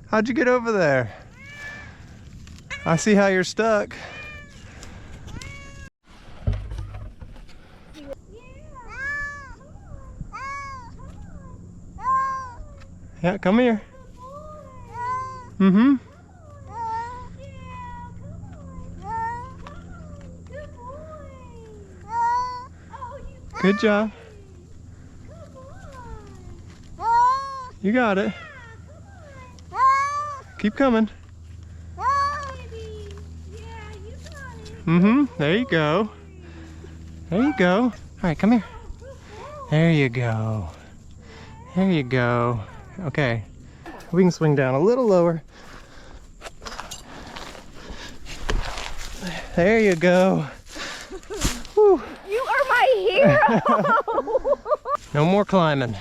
How'd you get over there? I see how you're stuck. Yeah, come here. Mm-hmm. Good job. You got it. Keep coming. Mm-hmm. There you go. There you go. All right, come here. There you go. There you go. Okay. We can swing down a little lower. There you go. Whew. You are my hero! No more climbing.